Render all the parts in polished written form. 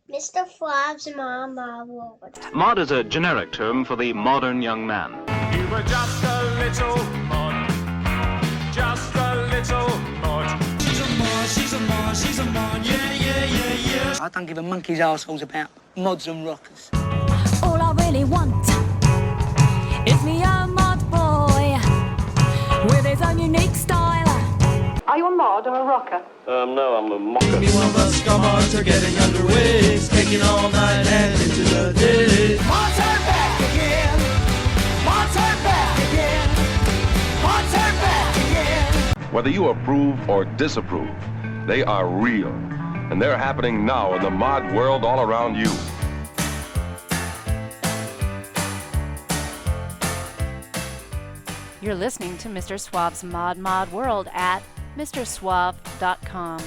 Mr. Faves Mod World. Mod is a generic term for the modern young man. You were just a little mod. Just a little mod. She's a mod, she's a mod, she's a mod, yeah, yeah, yeah, yeah. I don't give a monkey's arseholes about mods and rockers. All I really want is me a mod boy with his own unique style. Are you a mod or a rocker? No, I'm a mocker. Maybe one of us come on to getting underway. It's taking all night and into the day. Mods are back again. Mods are back again. Mods are back again. Whether you approve or disapprove, they are real. And they're happening now in the mod world all around you. You're listening to Mr. Suave's Mod World at MrSuave.com.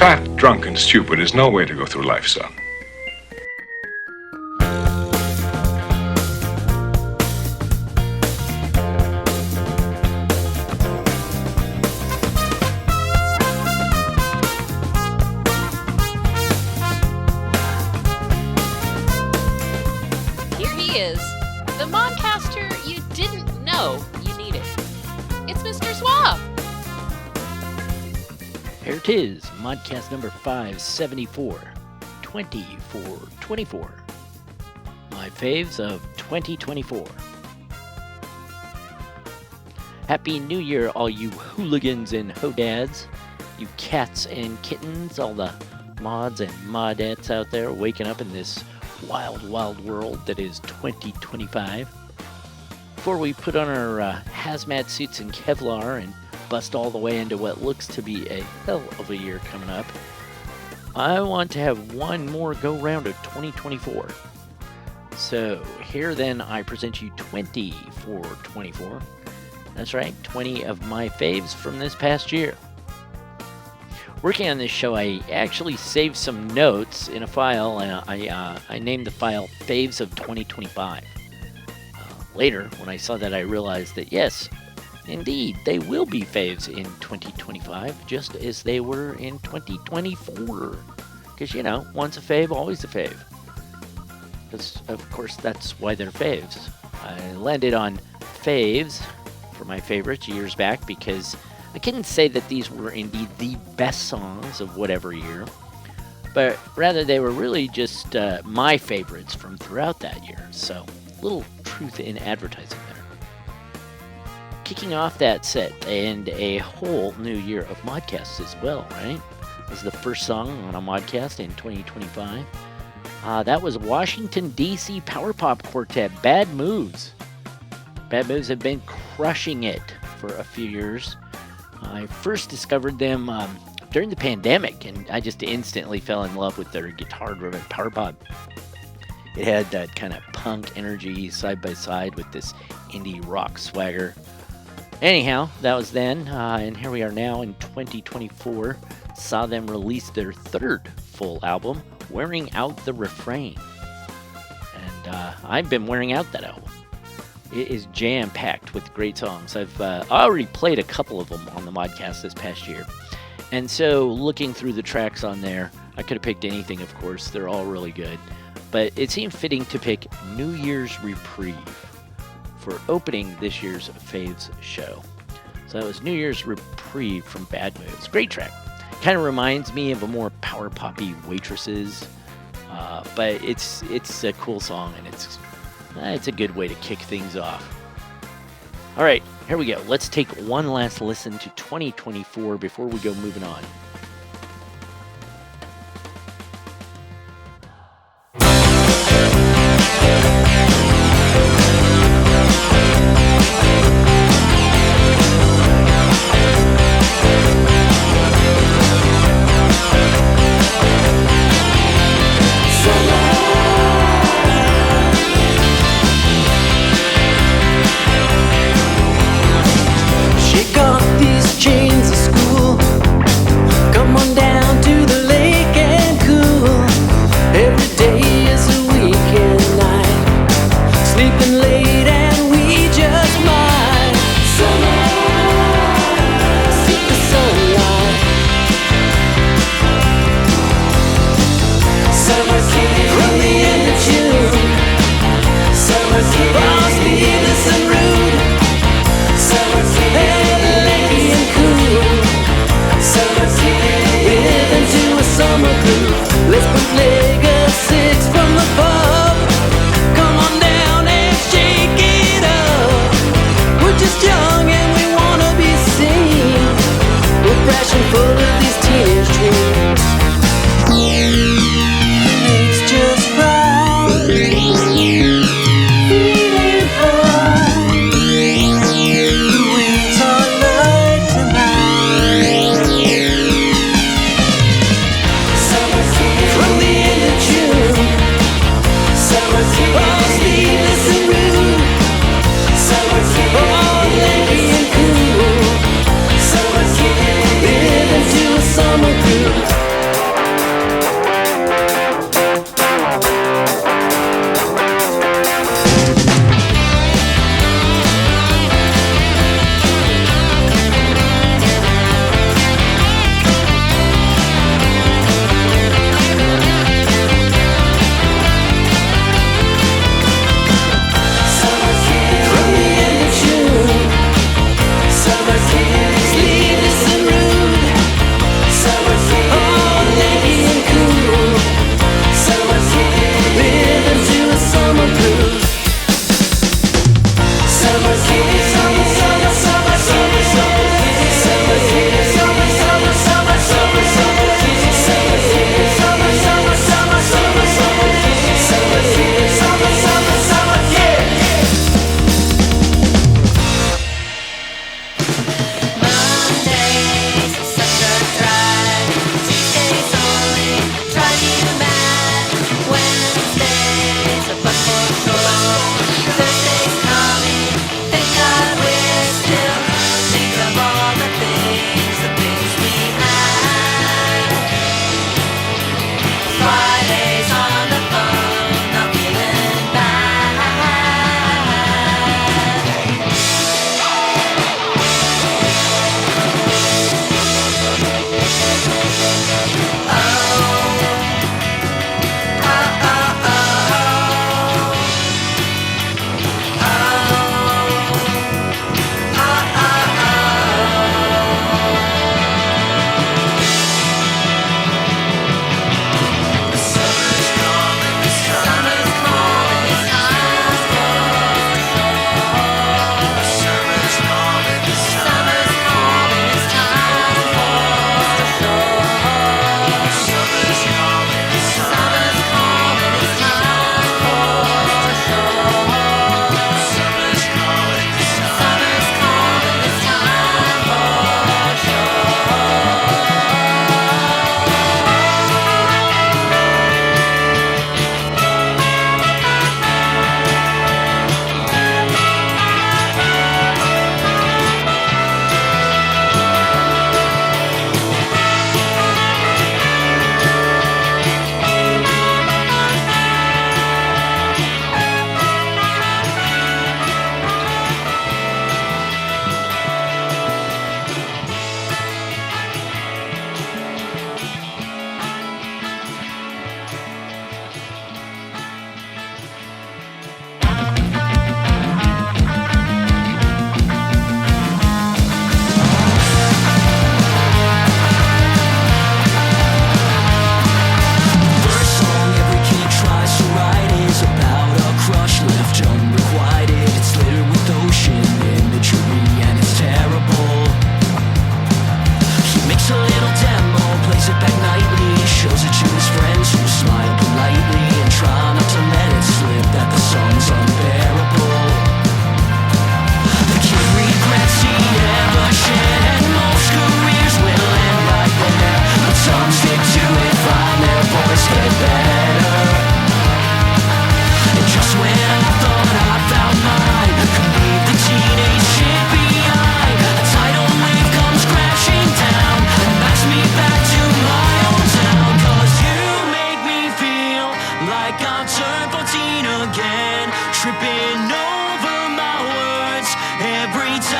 Fat, drunk, and stupid is no way to go through life, son. know you need it. It's Mr. Suave. Here it is, Modcast number 574, 24. My faves of 2024. Happy New Year, all you hooligans and hodads, you cats and kittens, all the mods and modettes out there waking up in this wild, wild world that is 2025. Before we put on our hazmat suits and Kevlar and bust all the way into what looks to be a hell of a year coming up, I want to have one more go-round of 2024. So here then I present you 20 for 24. That's right, 20 of my faves from this past year. Working on this show, I actually saved some notes in a file. I named the file Faves of 2025. Later, when I saw that, I realized that yes, indeed, they will be faves in 2025, just as they were in 2024. Because, you know, once a fave, always a fave. Because, of course, that's why they're faves. I landed on faves for my favorites years back because I couldn't say that these were indeed the best songs of whatever year, but rather they were really just my favorites from throughout that year. So, little truth in advertising there. Kicking off that set and a whole new year of Modcasts as well, right? This is the first song on a Modcast in 2025. That was Washington, D.C. Power Pop Quartet, Bad Moves. Bad Moves have been crushing it for a few years. I first discovered them during the pandemic, and I just instantly fell in love with their guitar-driven power pop. It had that kind of punk energy side by side with this indie rock swagger. Anyhow, that was then, and here we are now in 2024. Saw them release their third full album, Wearing Out the Refrain. And I've been wearing out that album. It is jam-packed with great songs. I've already played a couple of them on the Modcast this past year. And so, looking through the tracks on there, I could have picked anything, of course. They're all really good. But it seemed fitting to pick New Year's Reprieve for opening this year's Faves show. So that was New Year's Reprieve from Bad Moves. Great track. Kind of reminds me of a more power poppy Waitresses. But it's a cool song, and it's a good way to kick things off. All right, here we go. Let's take one last listen to 2024 before we go moving on. Chains of school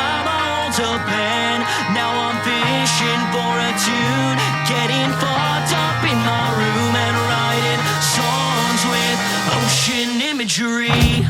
time I hold a pen. Now I'm fishing for a tune, getting fucked up in my room and writing songs with ocean imagery.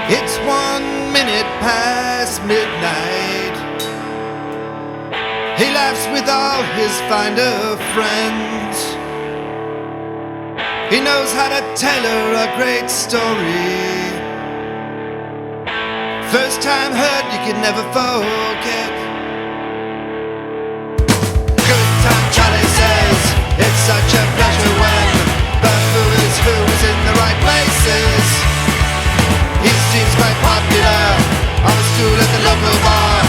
It's 1 minute past midnight. He laughs with all his finder friends. He knows how to tell her a great story. First time heard, you can never forget. Good time, Charlie says. It's such a pleasure when the who's in the right places. He seems quite popular on a stool at the local bar,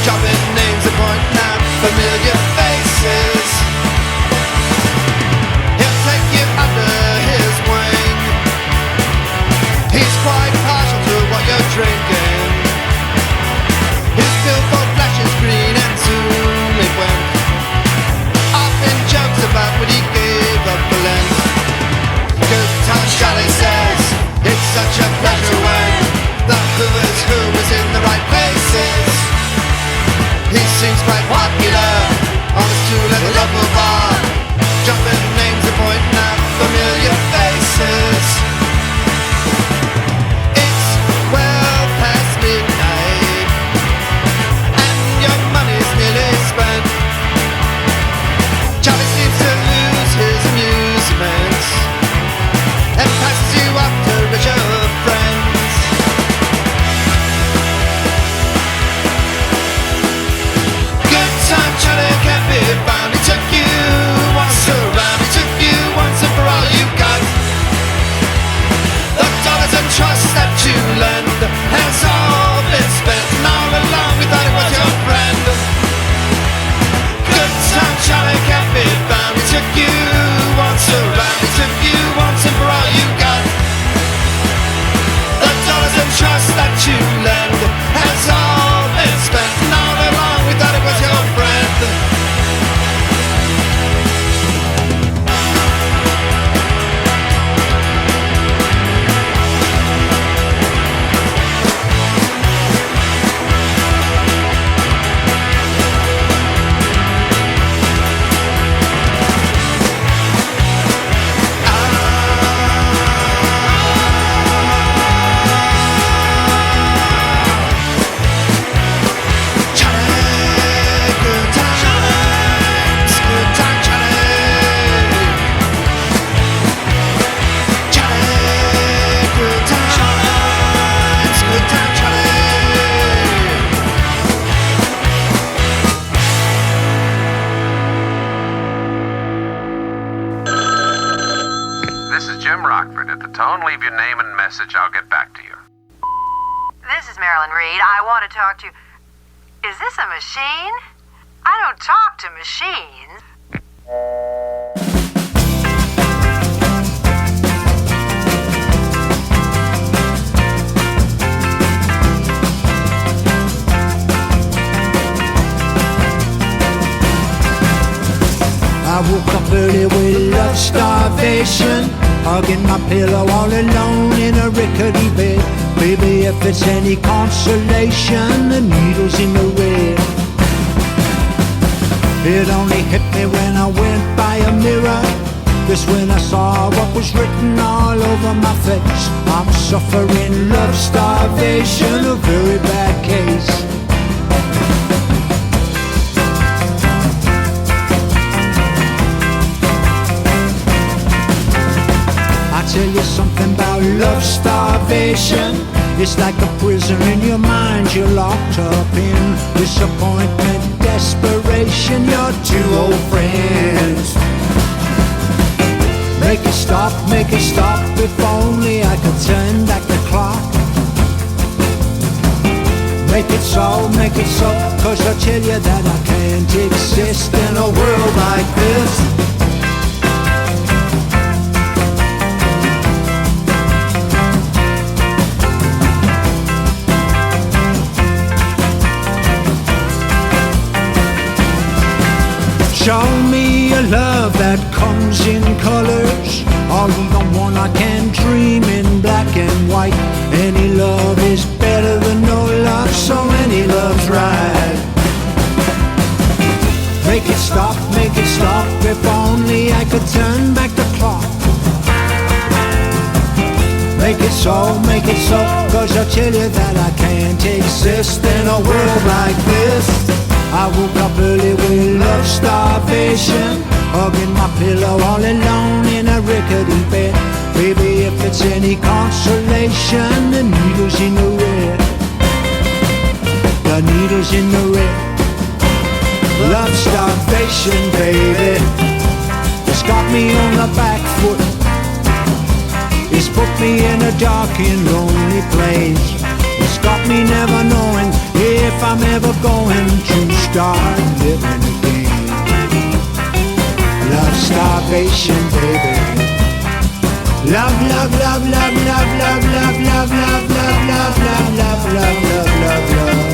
dropping names and pointing out familiar faces. He'll take you under his wing. He's quite partial to what you're drinking. His seems quite popular on his stool at the local bar, jumping names and pointing out familiar faces. It's well past midnight, and your money's nearly spent. Charlie seems to lose his amusements and passes you up to richer friends. Good time Charlie can't be found. He took you once around, he took you once and for all you got. The dollars and trust that you lend has all been spent, and all along we thought it was your friend. Good time Charlie can't be found. He took you once around, he took you once and for all you got. The dollars and trust that you lend has all been spent, and all along we thought it was your friend. This is Jim Rockford. At the tone, leave your name and message. I'll get back to you. This is Marilyn Reed. I want to talk to you. Is this a machine? I don't talk to machines. I woke up early with love starvation, hugging my pillow all alone in a rickety bed. Baby, if it's any consolation, the needle's in the red. It only hit me when I went by a mirror, just when I saw what was written all over my face. I'm suffering love starvation, a very bad case. I tell you something about love starvation. It's like a prison in your mind you're locked up in. Disappointment, desperation, your two old friends. Make it stop, if only I could turn back the clock. Make it so, cause I tell you that I can't exist in a world like this. Show me a love that comes in colors, or even one I can dream in black and white. Any love is better than no love, so any love's right. Make it stop, if only I could turn back the clock. Make it so, cause I tell you that I can't exist in a world like this. I woke up early with love starvation, hugging my pillow all alone in a rickety bed. Baby, if it's any consolation, the needle's in the red. The needle's in the red. Love starvation, baby. It's got me on the back foot. It's put me in a dark and lonely place. It's got me never knowing if I'm ever going to start living again. Love starvation, baby. Love, love, love, love, love, love, love, love, love, love, love, love, love, love, love, love, love.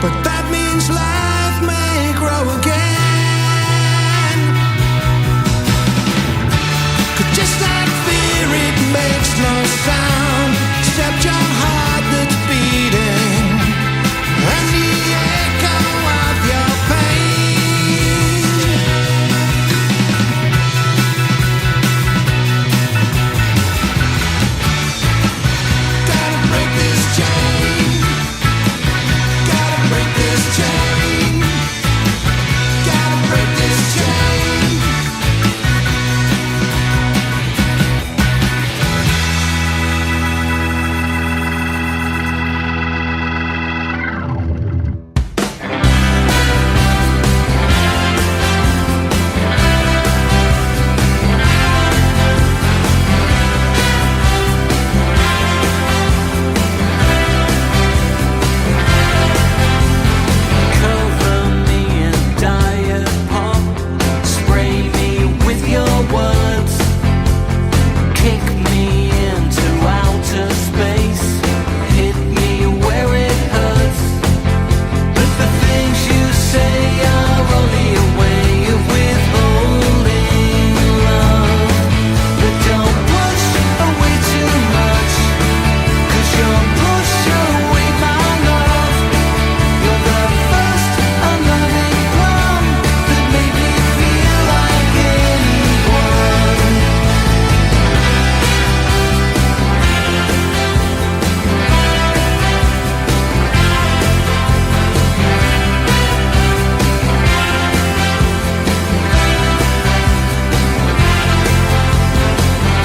but that means life may grow again. 'Cause just like fear, it makes no sound except your heart that's beating and the echo of your pain. Gotta break this chain. Gotta break this chain. Gotta break this chain. Cover me in diet pop, spray me with your words, kick me into outer space, hit me where it hurts. But the things you say are only a way of withholding love. But don't push away too much, 'cause you'll push away my love. You're the first unloving plum that made me feel like anyone.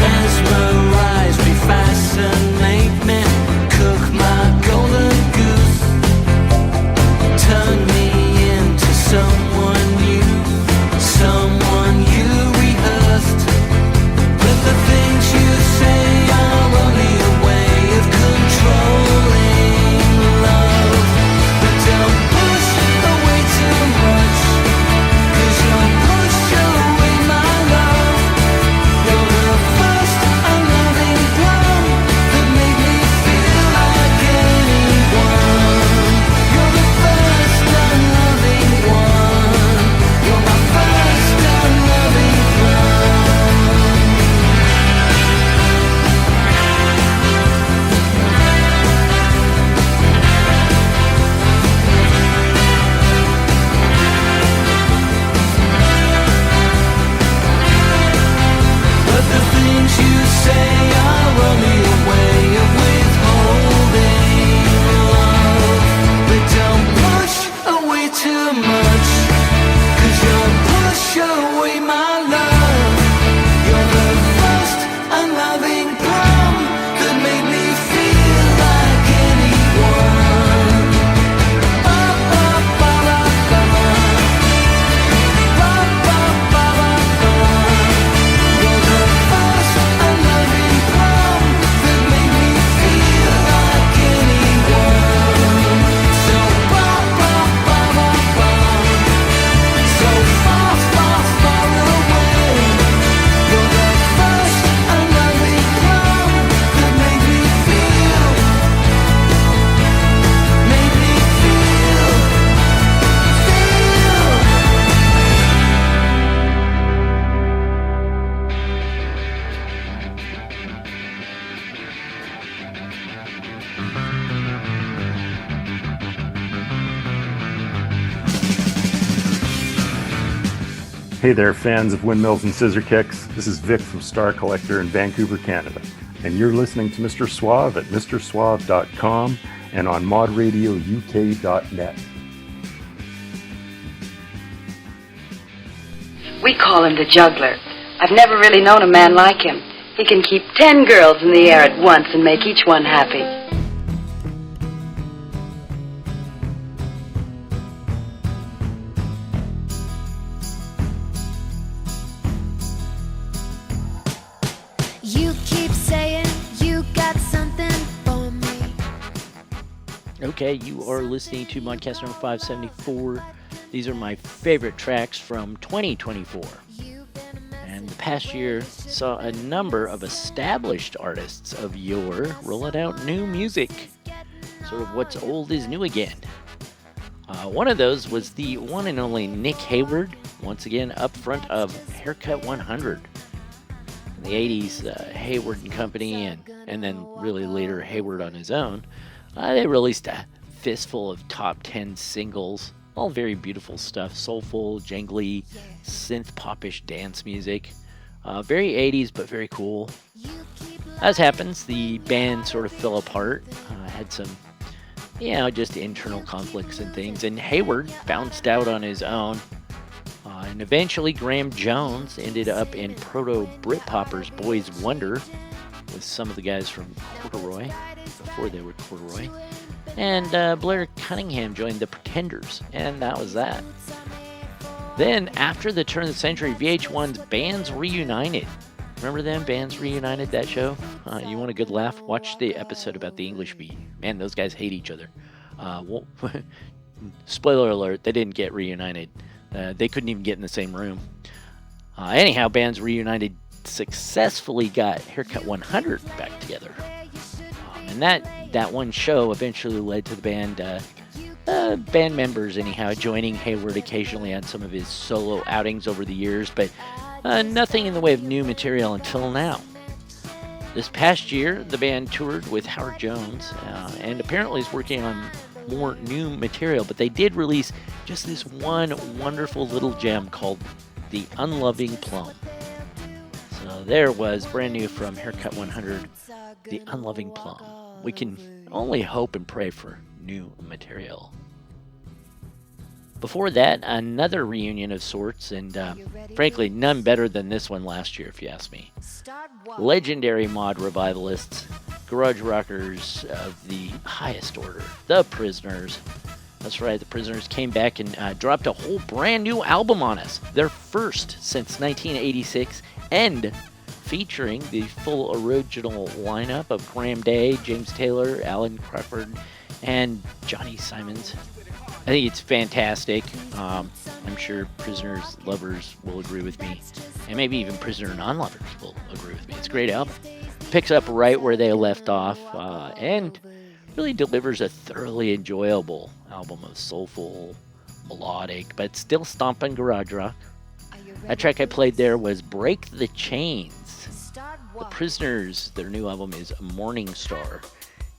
Mesmerize me, fascinate me, cook my golden goose, turn me into someone you rehearsed. But the things you say are only a way of controlling love. But don't push away too much, 'cause you'll push away my love. You're the first unloving plum that made me feel like anyone. You're the first unloving one. You're my first unloving plum. But the things you say are only a way of withholding love. But don't push away too much, 'cause you'll push away my love. You're the first unloving plum that made me feel like anyone. Ba, ba, ba, ba, ba. Ba, ba, ba, ba, ba. You're the first unloving plum that made me feel like anyone. So ba, ba, ba, ba, ba. So far, far, far away. You're the first unloving plum that made me feel. Hey there, fans of windmills and scissor kicks. This is Vic from Star Collector in Vancouver, Canada. And you're listening to Mr. Suave at mrsuave.com and on modradiouk.net. We call him the juggler. I've never really known a man like him. He can keep 10 girls in the air at once and make each one happy. You keep saying you got something for me. Okay, you are listening to Modcast number 574. These are my favorite tracks from 2024. And the past year saw a number of established artists of yore rolling out new music. Sort of what's old is new again. One of those was the one and only Nick Hayward, once again up front of Haircut 100. In the 80s, Hayward and Company, and then really later Hayward on his own, they released a fistful of top 10 singles, all very beautiful stuff, soulful, jangly, synth-popish dance music. Very 80s, but very cool. As happens, the band sort of fell apart, had some, just internal conflicts and things, and Hayward bounced out on his own. And eventually Graham Jones ended up in proto-Britpopper's Boys Wonder with some of the guys from Corduroy, before they were Corduroy. And Blair Cunningham joined the Pretenders, and that was that. Then, after the turn of the century, VH1's Bands Reunited. Remember them? Bands Reunited, that show? You want a good laugh? Watch the episode about the English Bee. Man, those guys hate each other. Spoiler alert, they didn't get reunited. They couldn't even get in the same room. Anyhow, Bands Reunited successfully got Haircut 100 back together. And that one show eventually led to the band members, anyhow, joining Hayward occasionally on some of his solo outings over the years, but nothing in the way of new material until now. This past year, the band toured with Howard Jones, and apparently is working on more new material, but they did release just this one wonderful little gem called The Unloving Plum. So there it was, brand new from Haircut 100, The Unloving Plum. We can only hope and pray for new material. Before that, another reunion of sorts, and frankly, none better than this one last year, if you ask me. Legendary mod revivalists, garage rockers of the highest order, The Prisoners. That's right, The Prisoners came back and dropped a whole brand new album on us, their first since 1986, and featuring the full original lineup of Graham Day, James Taylor, Alan Crawford, and Johnny Simons. I think it's fantastic. I'm sure Prisoners lovers will agree with me, and maybe even Prisoner non-lovers will agree with me. It's a great album. Picks up right where they left off, and really delivers a thoroughly enjoyable album of soulful, melodic, but still stomping garage rock. That track I played there was Break the Chains. The Prisoners, their new album is Morning Star.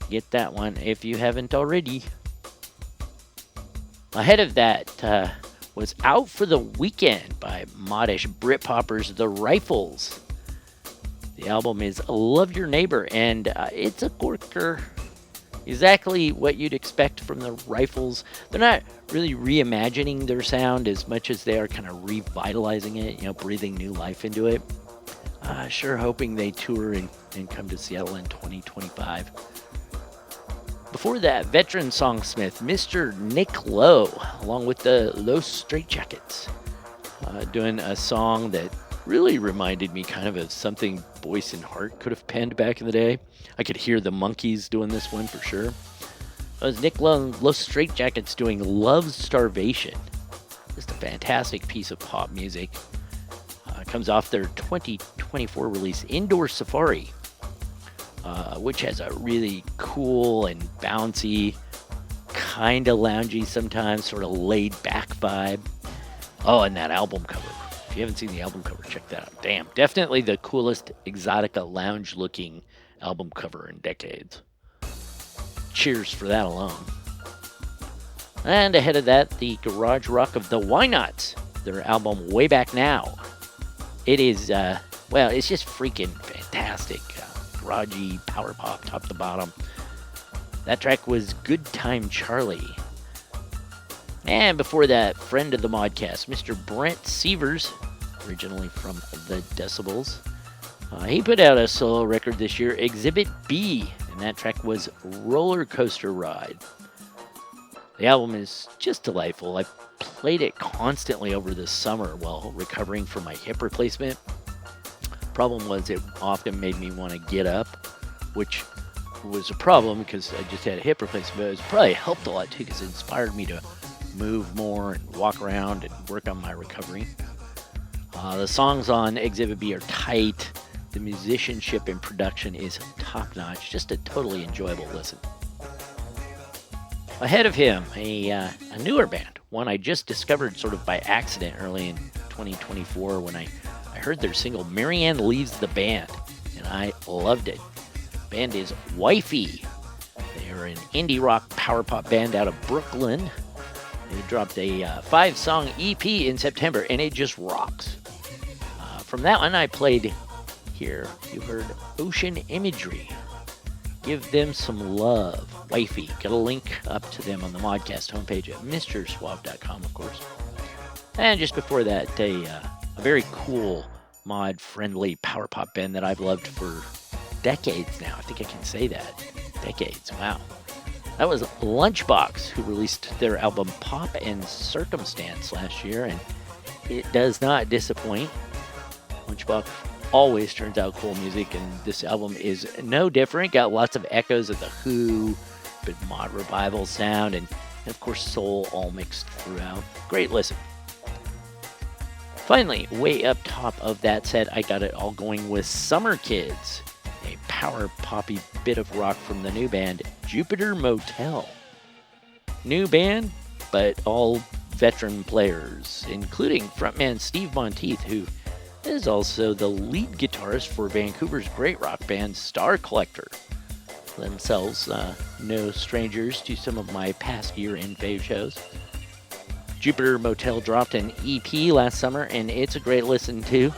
Get that one if you haven't already. Ahead of that was Out for the Weekend by modish Britpoppers The Rifles. The album is Love Your Neighbor, and it's a corker. Exactly what you'd expect from the Rifles. They're not really reimagining their sound as much as they are kind of revitalizing it, breathing new life into it. Sure hoping they tour and come to Seattle in 2025. Before that, veteran songsmith Mr. Nick Lowe, along with the Los Straitjackets, doing a song that really reminded me kind of something Boyce and Hart could have penned back in the day. I could hear the Monkees doing this one for sure. It was Nick Lowe and Los Straitjackets doing Love's Starvation. Just a fantastic piece of pop music. Comes off their 2024 release Indoor Safari, which has a really cool and bouncy, kind of loungy sometimes, sort of laid back vibe. Oh, and that album cover. If you haven't seen the album cover, check that out. Damn, definitely the coolest Exotica lounge looking album cover in decades. Cheers for that alone. And ahead of that, the garage rock of the Why Nots, their album Way Back Now. It is, it's just freaking fantastic. Garagey, power pop, top to bottom. That track was Good Time Charlie. And before that, friend of the Modcast, Mr. Brent Severs, originally from The Decibels. He put out a solo record this year, Exhibit B, and that track was Roller Coaster Ride. The album is just delightful. I played it constantly over the summer while recovering from my hip replacement. Problem was it often made me want to get up, which was a problem because I just had a hip replacement, but it probably helped a lot too because it inspired me to move more and walk around and work on my recovery. The songs on Exhibit B are tight. The musicianship and production is top-notch. Just a totally enjoyable listen. Ahead of him, a newer band, one I just discovered sort of by accident early in 2024 when I heard their single Marianne Leaves the Band, and I loved it. The band is Wifey. They are an indie rock power pop band out of Brooklyn. They dropped a 5-song EP in September, and it just rocks. From that one, I played here. You heard Ocean Imagery. Give them some love. Wifey. Got a link up to them on the Modcast homepage at MrSuave.com, of course. And just before that, a very cool mod-friendly power pop band that I've loved for decades now. I think I can say that. Decades. Wow. That was Lunchbox, who released their album Pop and Circumstance last year, and it does not disappoint. Lunchbox always turns out cool music, and this album is no different. Got lots of echoes of The Who, but mod revival sound, and of course soul all mixed throughout. Great listen. Finally, way up top of that set, I got it all going with Summer Kids, a power poppy bit of rock from the new band Jupiter Motel. New band, but all veteran players, including frontman Steve Monteith, who is also the lead guitarist for Vancouver's great rock band Star Collector. Themselves no strangers to some of my past year in Faves shows. Jupiter Motel dropped an EP last summer, and it's a great listen too.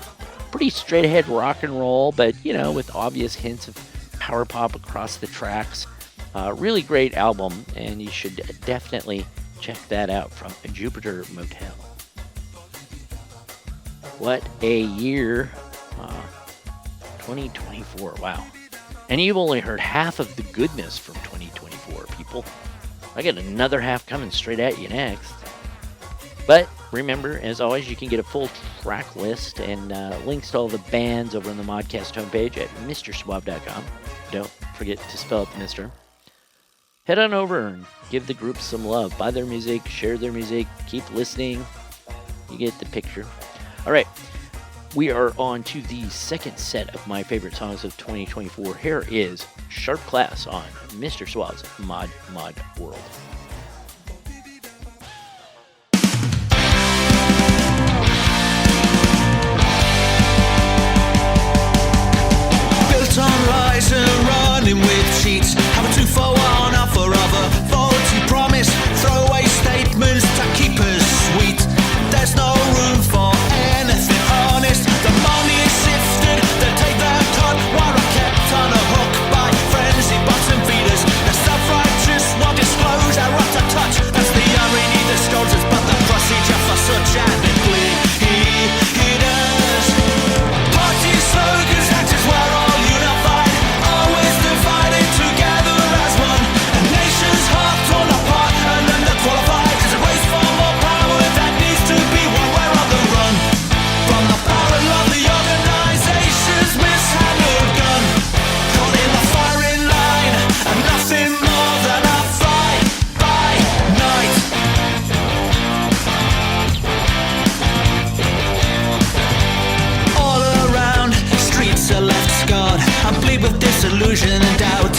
Pretty straight ahead rock and roll, but with obvious hints of power pop across the tracks. Really great album, and you should definitely check that out from Jupiter Motel. What a year. 2024, wow. And you've only heard half of the goodness from 2024, people. I got another half coming straight at you next. But remember, as always, you can get a full track list and links to all the bands over on the Modcast homepage at MrSuave.com. Don't forget to spell out the Mr. Head on over and give the group some love. Buy their music, share their music, keep listening. You get the picture. All right, we are on to the second set of my favorite songs of 2024. Here is Sharp Class on Mr. Suave's Mod World. Built on lies and running with cheats. Have a 2-for-1 offer of a faulty promise. Throwaway statements to keep us sweet. There's no room for anything honest. The money is sifted, they take their cut. While I kept on a hook by frenzy bottom feeders. The self-righteous won't disclose our right to touch. That's the irony that scolds us, but the procedure for such adequately he does. Party slogans, that is where all unified, always divided together as one. A nation's heart torn apart and underqualified. There's a race for more power that needs to be won. We're on the run from the barrel of the organization's mishandled gun. Caught in the firing line and nothing more than a fight by night. All around, streets are left scarred and bleed with disillusion and doubt.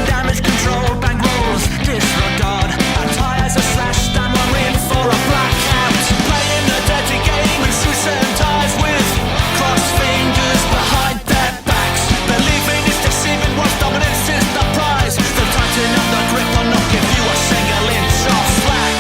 Damage control, bank rolls, disregard. Our tires are slashed and we're in for a blackout. Playing a dirty game and suits and ties with crossed fingers behind their backs. Believing is deceiving, once dominance is the prize. They'll tighten up the grip or not give you a single inch of slack.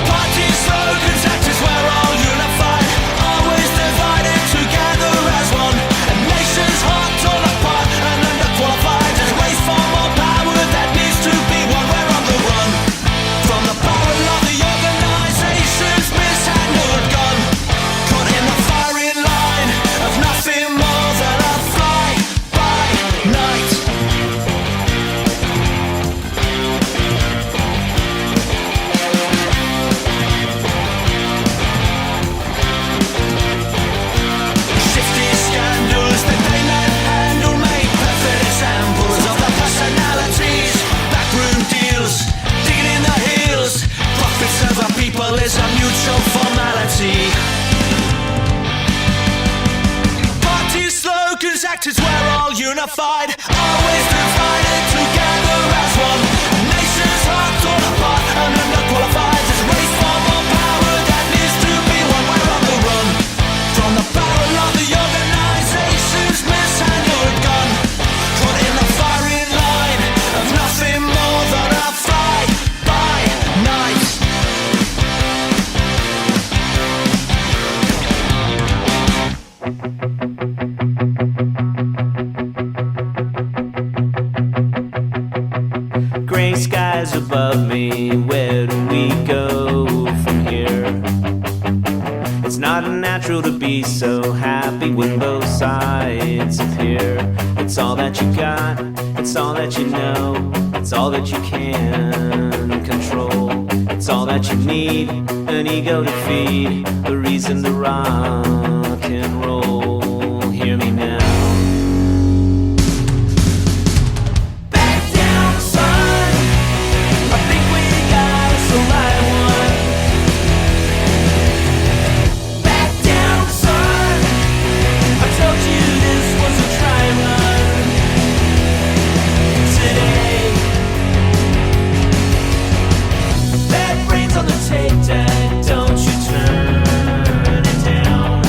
Party slogans, that is where all unified, always divided together as one. A nation's heart torn apart and underqualified. There's a race for more power that needs to be won. We're on the run from the barrel of the organization's mishandled gun. Caught in the firing line of nothing more than a fly by night. Shifty scandals that they manhandle make perfect examples of the personalities. Backroom deals, digging in the heels. Profits over people is a mutual formality. Party slogans act as we're all unified, always divided together gray skies above me. Where do we go from here? It's not unnatural to be so happy when both sides appear. It's all that you got, it's all that you know, it's all that you can control. It's all that you need, an ego to feed, a reason to rock and roll. Hear me now. Don't you turn it down.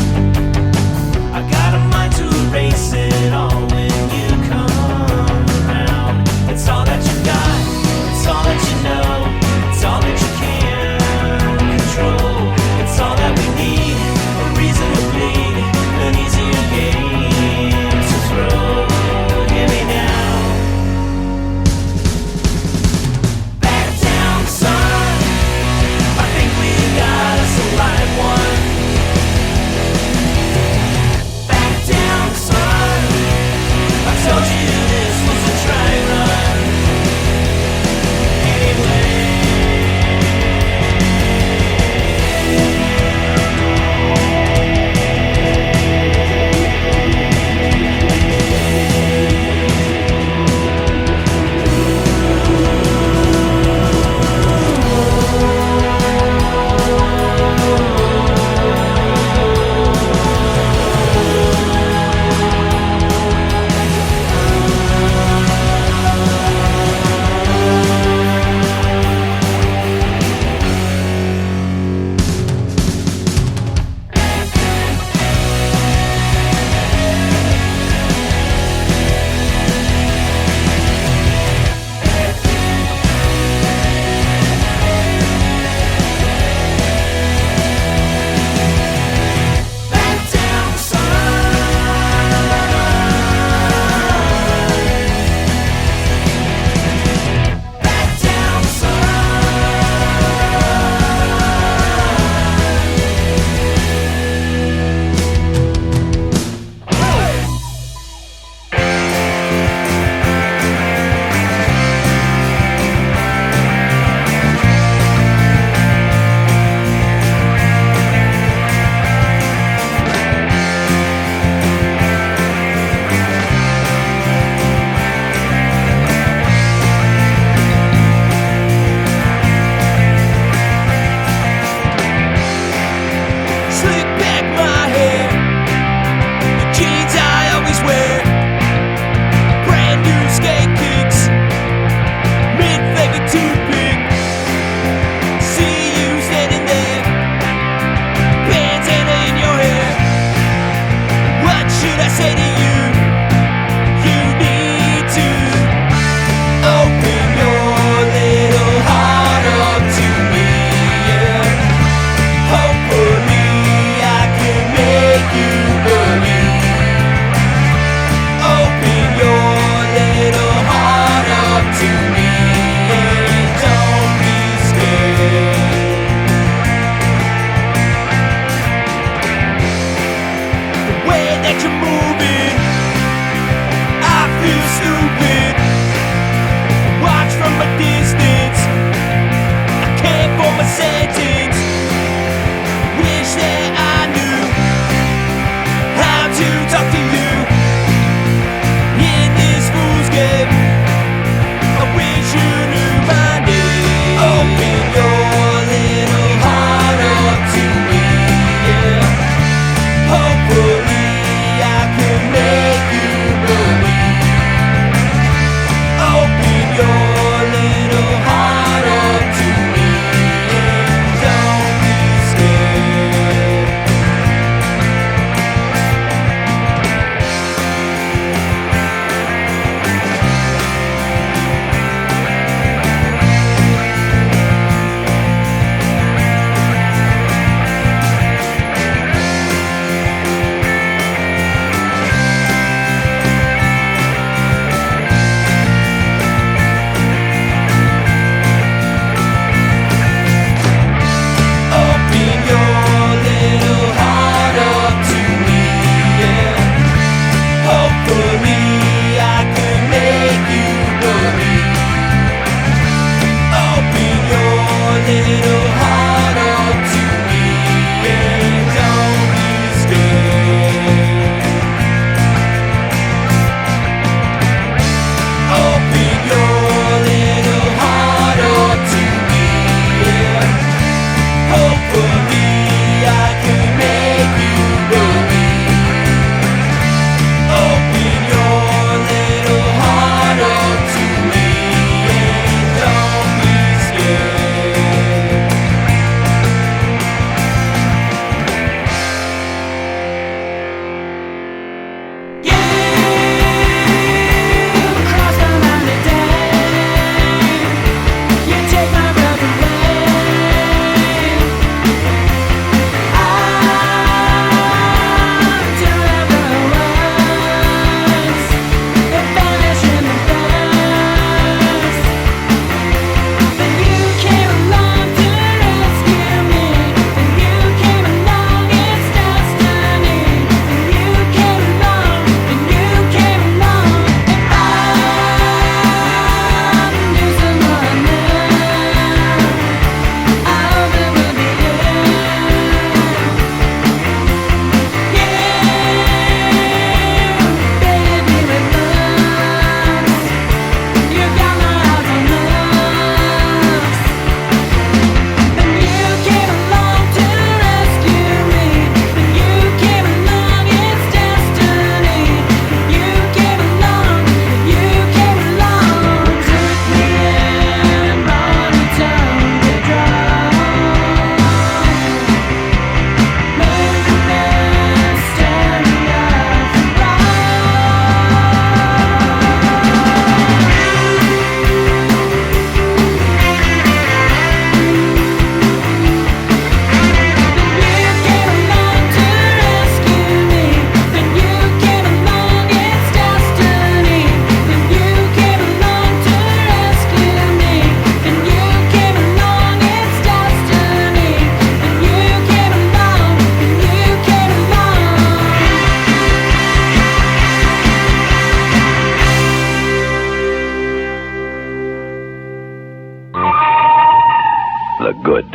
The good.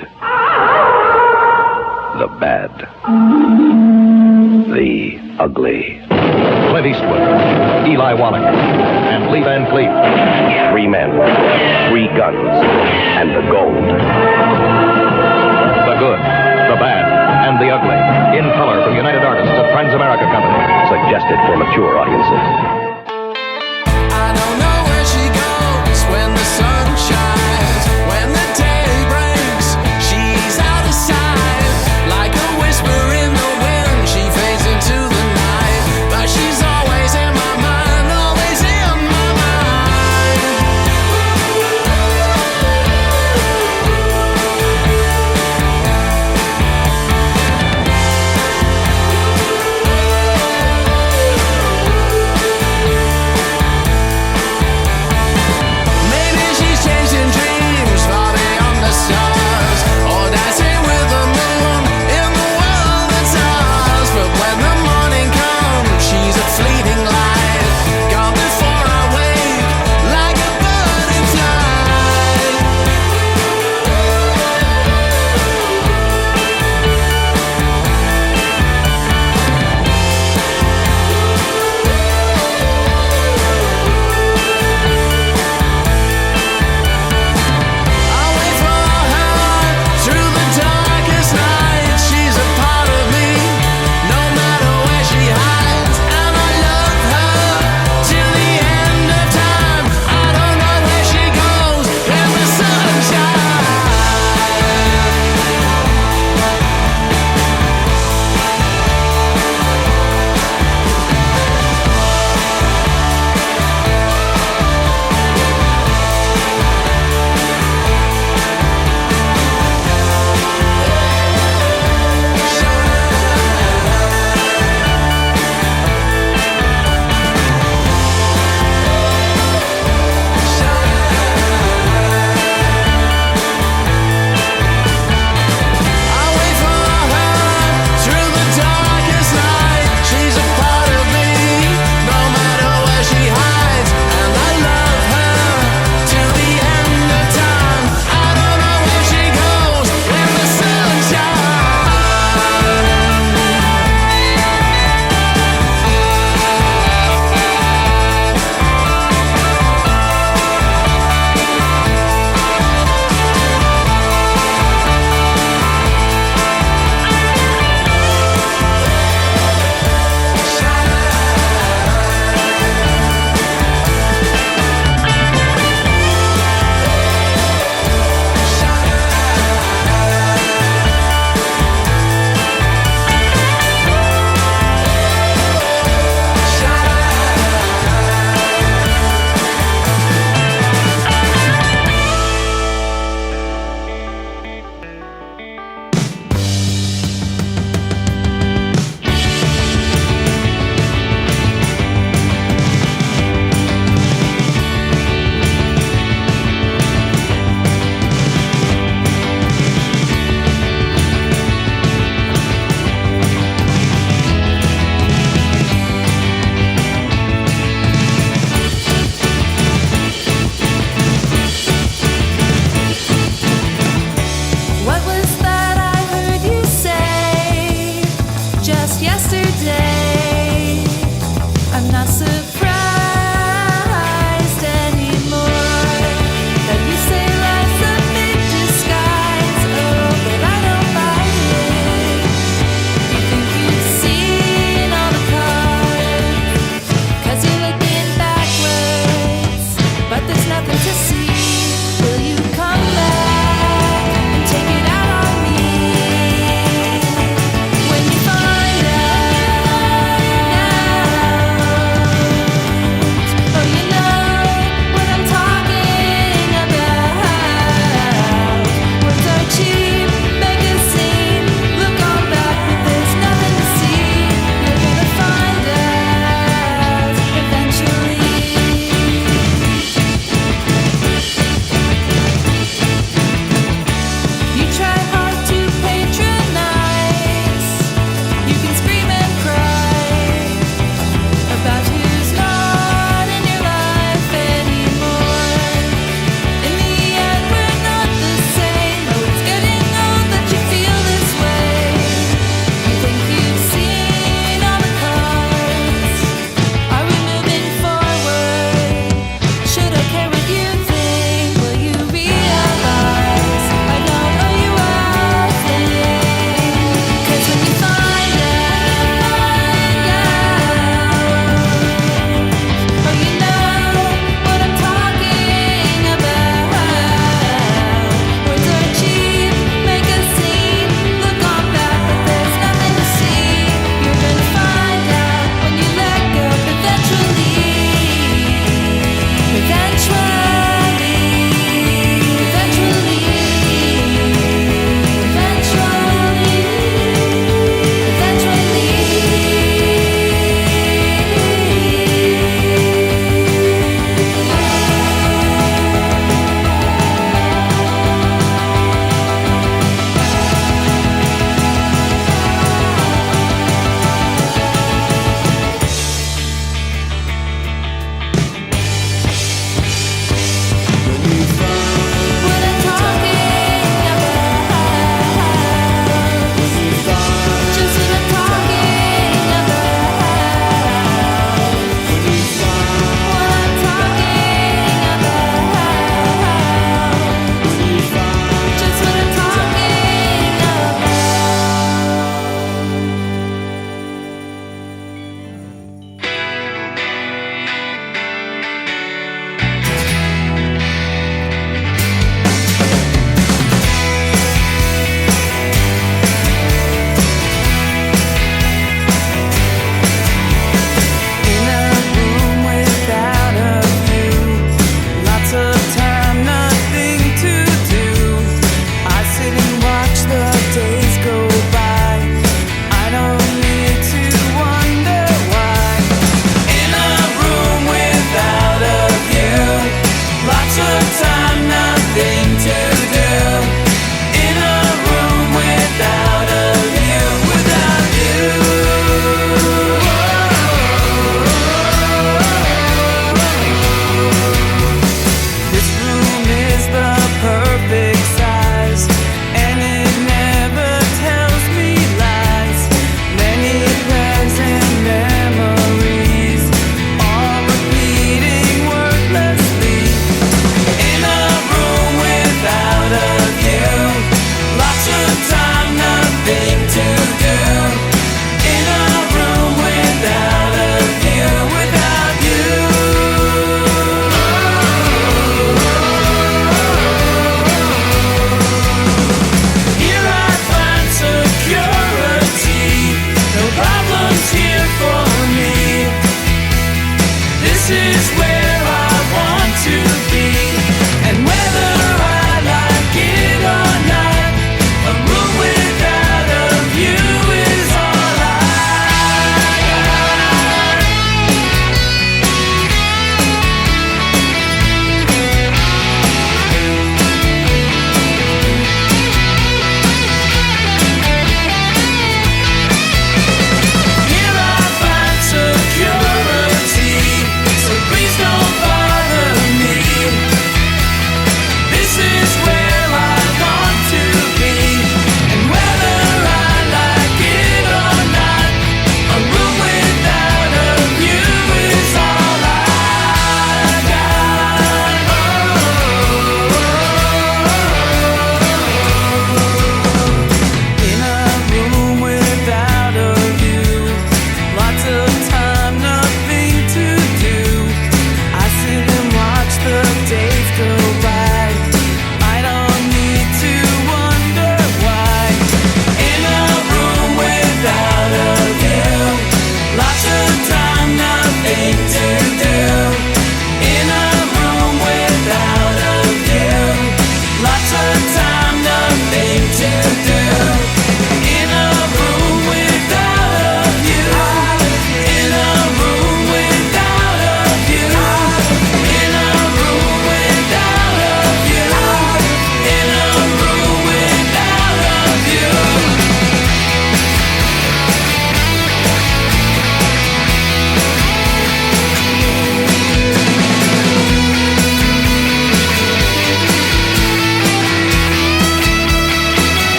The bad. The ugly. Clint Eastwood, Eli Wallach, and Lee Van Cleef. 3 men, 3 guns, and the gold. The good, the bad, and the ugly. In color from United Artists of Transamerica Company. Suggested for mature audiences. I don't know where she goes when the sun shines. When the day breaks, she's out of sight. Like a whisper in the wind, she fades into the night. But she's always in my mind, always in my mind.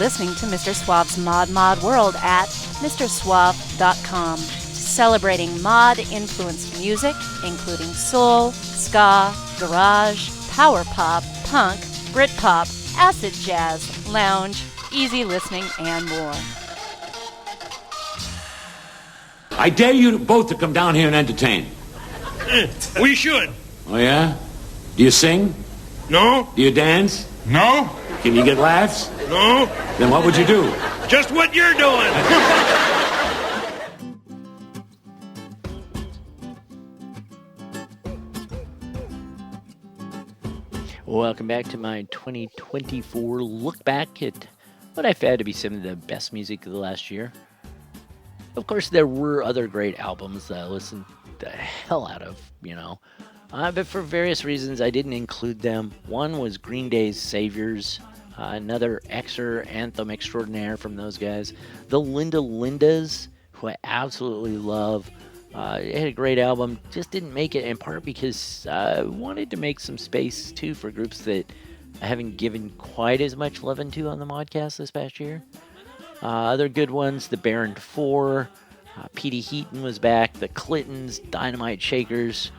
listening to Mr. Suave's Mod World at MrSuave.com, celebrating mod-influenced music, including soul, ska, garage, power pop, punk, Britpop, acid jazz, lounge, easy listening, and more. I dare you both to come down here and entertain. We should. Oh, yeah? Do you sing? No. Do you dance? No. Can you get laughs? No. Then what would you do? Just what you're doing. Welcome back to my 2024 look back at what I found to be some of the best music of the last year. Of course, there were other great albums that I listened the hell out of, but for various reasons, I didn't include them. One was Green Day's Saviors, another Xer anthem extraordinaire from those guys. The Linda Lindas, who I absolutely love. It had a great album, just didn't make it in part because I wanted to make some space, too, for groups that I haven't given quite as much love into on the Modcast this past year. Other good ones, the Baron 4, Petey Heaton was back, the Clintons, Dynamite Shakers,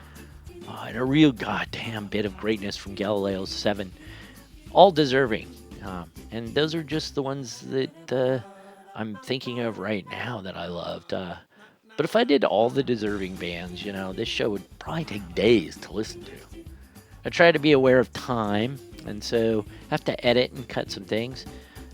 and a real goddamn bit of greatness from Galileo 7. All deserving. And those are just the ones that I'm thinking of right now that I loved. But if I did all the deserving bands, this show would probably take days to listen to. I try to be aware of time, and so have to edit and cut some things.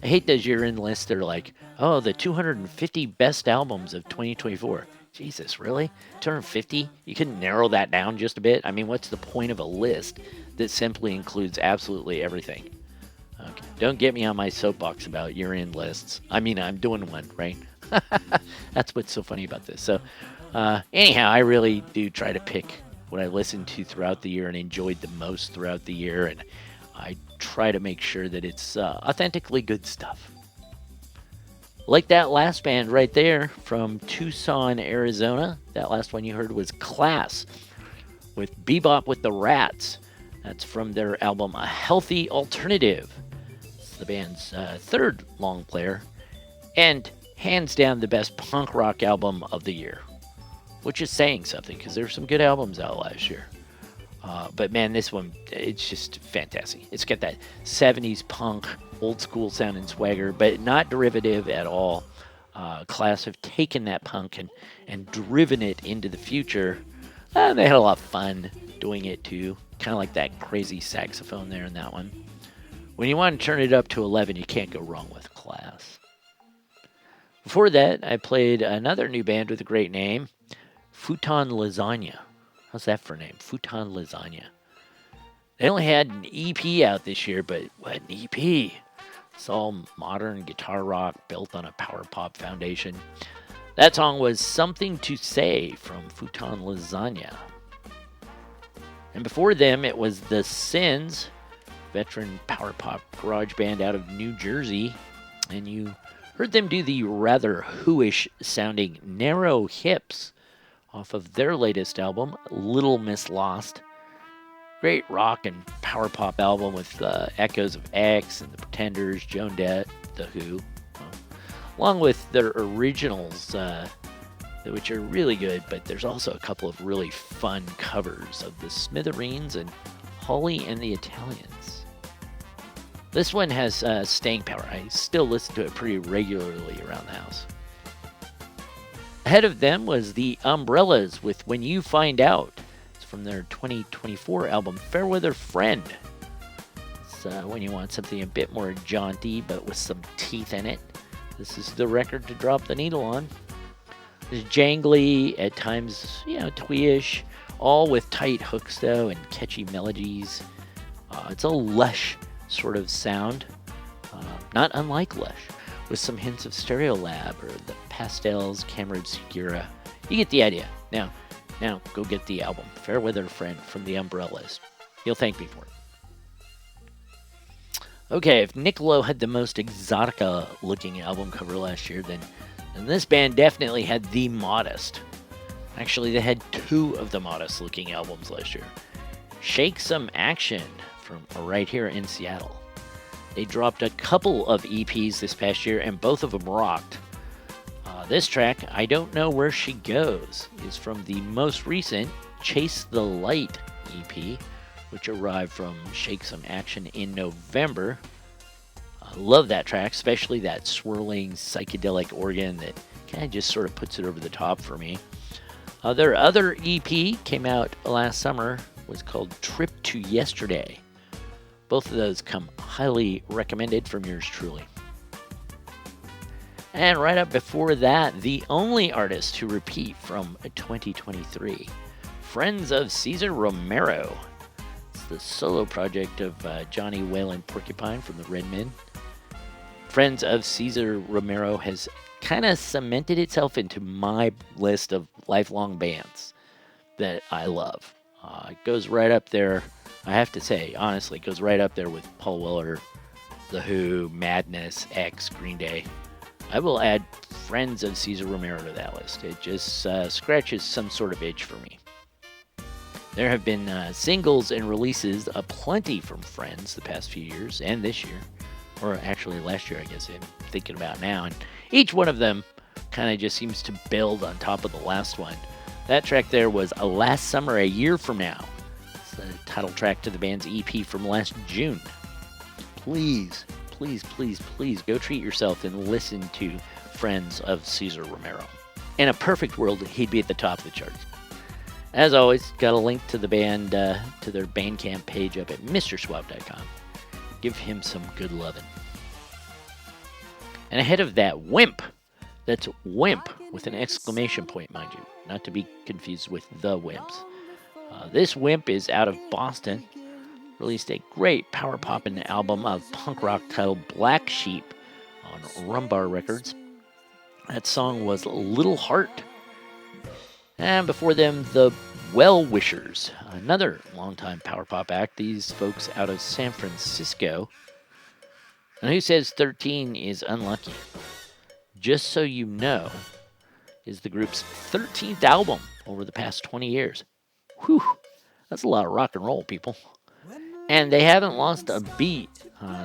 I hate those year-end lists that are like, oh, the 250 best albums of 2024. Jesus, really? 250? You couldn't narrow that down just a bit? I mean, what's the point of a list that simply includes absolutely everything? Okay. Don't get me on my soapbox about year-end lists. I mean, I'm doing one, right? That's what's so funny about this. So, anyhow, I really do try to pick what I listened to throughout the year and enjoyed the most throughout the year, and I try to make sure that it's authentically good stuff. Like that last band right there from Tucson, Arizona. That last one you heard was Class with Bebop with the Rats. That's from their album A Healthy Alternative. It's the band's third long player. And hands down the best punk rock album of the year. Which is saying something, because there were some good albums out last year. But man, this one, it's just fantastic. It's got that 70s punk, old school sound and swagger, but not derivative at all. Class have taken that punk and driven it into the future. And they had a lot of fun doing it too. Kind of like that crazy saxophone there in that one. When you want to turn it up to 11, you can't go wrong with Class. Before that, I played another new band with a great name, Futon Lasagna. How's that for a name? Futon Lasagna. They only had an EP out this year, but what an EP. It's all modern guitar rock built on a power pop foundation. That song was Something to Say from Futon Lasagna. And before them, it was The Sins, veteran power pop garage band out of New Jersey. And you heard them do the rather Who-ish sounding Narrow Hips off of their latest album, Little Miss Lost. Great rock and power pop album with echoes of X and The Pretenders, Joan Jett, The Who, along with their originals, which are really good, but there's also a couple of really fun covers of The Smithereens and Holly and the Italians. This one has staying power. I still listen to it pretty regularly around the house. Ahead of them was the Umbrellas with When You Find Out. It's from their 2024 album Fairweather Friend. It's when you want something a bit more jaunty but with some teeth in it. This is the record to drop the needle on. It's jangly, at times, twee-ish, all with tight hooks though and catchy melodies. It's a lush sort of sound, not unlike Lush, with some hints of Stereolab or the Pastels, Cameron Segura. You get the idea. Now, go get the album, Fairweather Friend from the Umbrellas. You'll thank me for it. Okay, if Nick Lowe had the most exotica-looking album cover last year, then this band definitely had the modest. Actually, they had two of the modest-looking albums last year. Shake Some Action from right here in Seattle. They dropped a couple of EPs this past year, and both of them rocked. This track, I Don't Know Where She Goes, is from the most recent Chase the Light EP, which arrived from Shake Some Action in November. I love that track, especially that swirling psychedelic organ that kind of just sort of puts it over the top for me. Their other EP came out last summer, was called Trip to Yesterday. Both of those come highly recommended from yours truly. And right up before that, the only artist to repeat from 2023, Friends of Cesar Romero. It's the solo project of Johnny Whalen Porcupine from the Red Men. Friends of Cesar Romero has kind of cemented itself into my list of lifelong bands that I love. It goes right up there, I have to say, honestly, it goes right up there with Paul Weller, The Who, Madness, X, Green Day. I will add Friends of Cesar Romero to that list. It just scratches some sort of itch for me. There have been singles and releases aplenty from Friends the past few years and this year. Or actually last year, I guess I'm thinking about now. And each one of them kind of just seems to build on top of the last one. That track there was Last Summer, A Year From Now. It's the title track to the band's EP from last June. Please go treat yourself and listen to Friends of Cesar Romero. In a perfect world, he'd be at the top of the charts. As always, got a link to the band, to their Bandcamp page up at MrSuave.com. Give him some good lovin'. And ahead of that, Wimp. That's Wimp with an exclamation point, mind you. Not to be confused with The Wimps. This Wimp is out of Boston. Released a great power poppin' album of punk rock titled Black Sheep on Rumbar Records. That song was Little Heart. And before them, the Well Wishers, another longtime power pop act. These folks out of San Francisco. And Who Says 13 is Unlucky? Just So You Know is the group's 13th album over the past 20 years. Whew, that's a lot of rock and roll, people. And they haven't lost a beat.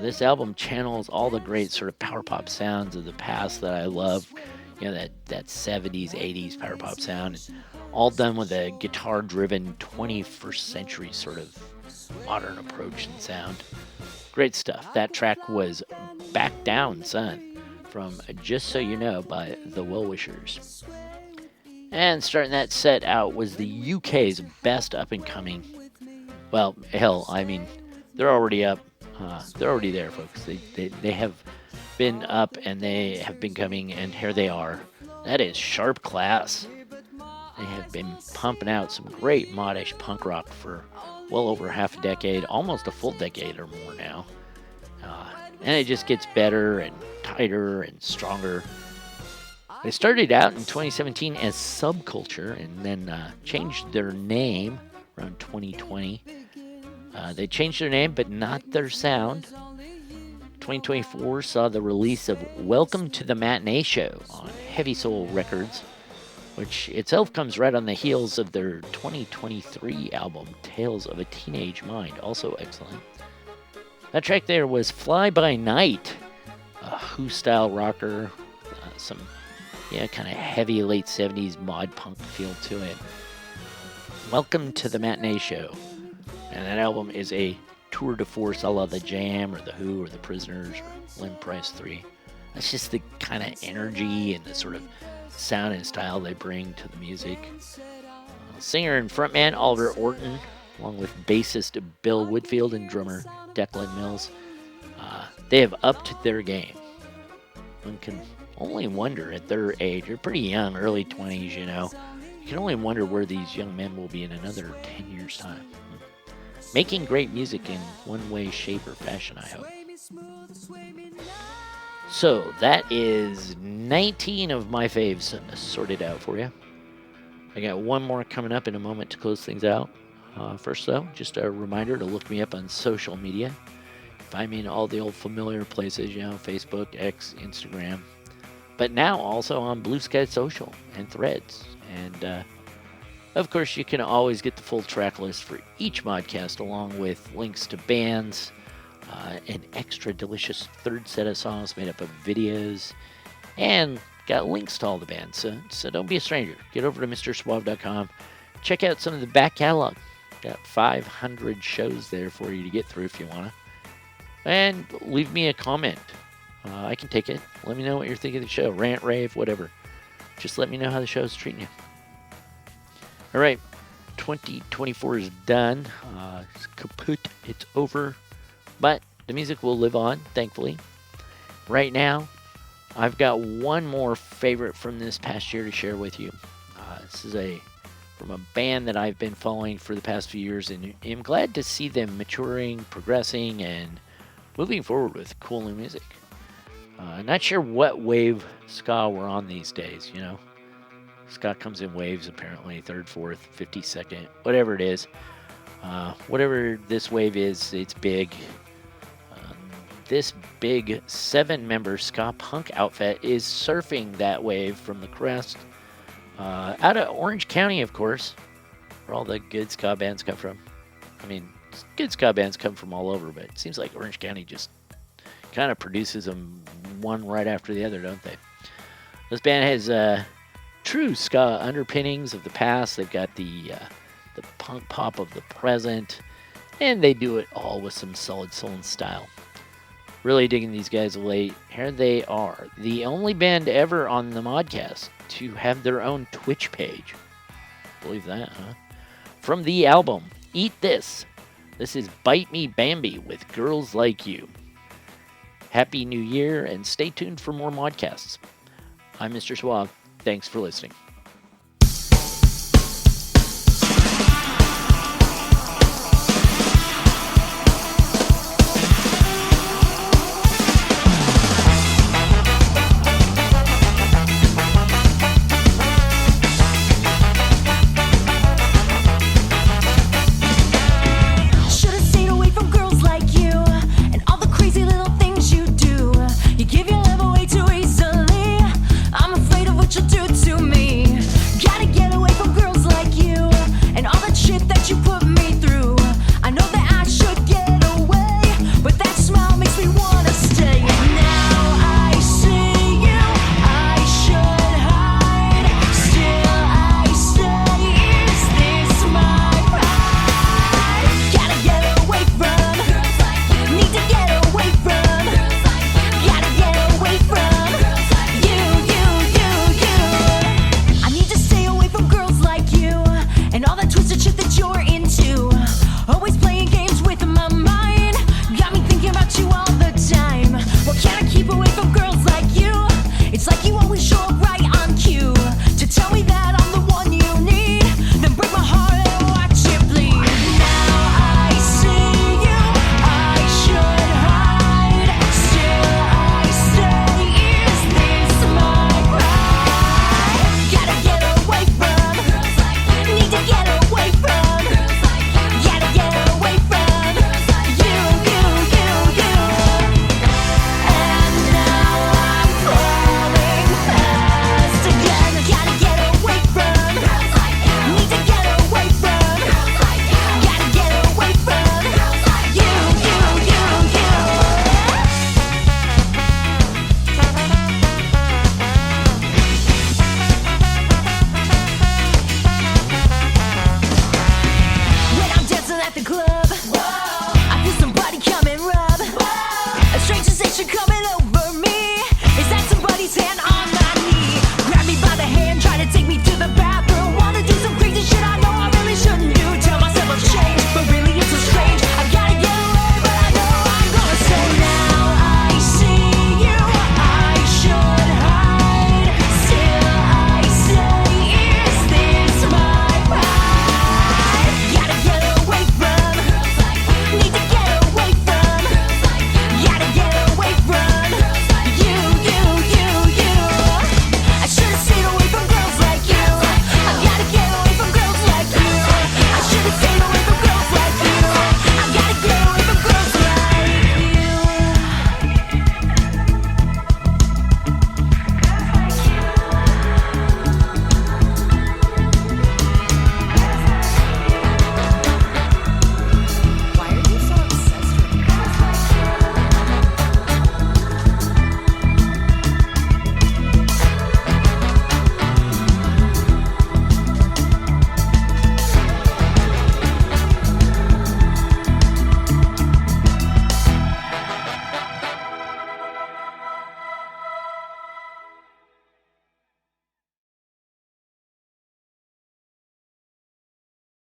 This album channels all the great sort of power pop sounds of the past that I love. You know, that 70s, 80s power pop sound. All done with a guitar-driven 21st century sort of modern approach and sound. Great stuff. That track was Back Down, Son, from Just So You Know by The Well Wishers. And starting that set out was the UK's best up-and-coming. Well, hell, I mean, they're already up. They're already there, folks. They have been up and they have been coming, and here they are. That is Sharp Class. They have been pumping out some great modish punk rock for well over half a decade, almost a full decade or more now. And it just gets better and tighter and stronger. They started out in 2017 as Subculture and then changed their name around 2020. They changed their name, but not their sound. 2024 saw the release of Welcome to the Matinee Show on Heavy Soul Records, which itself comes right on the heels of their 2023 album, Tales of a Teenage Mind, also excellent. That track there was Fly By Night, a Who-style rocker, some kind of heavy late 70s mod punk feel to it. Welcome to the Matinee Show. And that album is a tour de force a la The Jam or The Who or The Prisoners or Lynn Price 3. That's just the kind of energy and the sort of sound and style they bring to the music. Singer and frontman Alder Orton, along with bassist Bill Woodfield and drummer Declan Mills, they have upped their game. One can only wonder at their age, they're pretty young, early 20s, you know. You can only wonder where these young men will be in another 10 years' time. Making great music in one way, shape, or fashion, I hope. So, that is 19 of my faves sorted out for you. I got one more coming up in a moment to close things out. First, though, just a reminder to look me up on social media. Find me in all the old familiar places, you know, Facebook, X, Instagram. But now also on Blue Sky Social and Threads. And, of course, you can always get the full track list for each modcast along with links to bands, an extra delicious third set of songs made up of videos, and got links to all the bands. So don't be a stranger. Get over to MrSuave.com. Check out some of the back catalog. Got 500 shows there for you to get through if you want to. And leave me a comment. I can take it. Let me know what you're thinking of the show. Rant, rave, whatever. Just let me know how the show's treating you. All right. 2024 is done. It's kaput. It's over. But the music will live on, thankfully. Right now, I've got one more favorite from this past year to share with you. This is from a band that I've been following for the past few years, and I'm glad to see them maturing, progressing, and moving forward with cool new music. Not sure what wave ska we're on these days, you know. Ska comes in waves, apparently, 3rd, 4th, 52nd, whatever it is. Whatever this wave is, it's big. This big 7-member ska punk outfit is surfing that wave from the crest. Out of Orange County, of course, where all the good ska bands come from. I mean, good ska bands come from all over, but it seems like Orange County just kind of produces them one right after the other, don't they? This band has true ska underpinnings of the past. They've got the punk pop of the present, and they do it all with some solid soul and style. Really digging these guys of late. Here they are, the only band ever on the Modcast to have their own Twitch page. Believe that, huh? From the album Eat This, this is Bite Me Bambi with Girls Like You. Happy New Year, and stay tuned for more Modcasts. I'm Mr. Suave. Thanks for listening.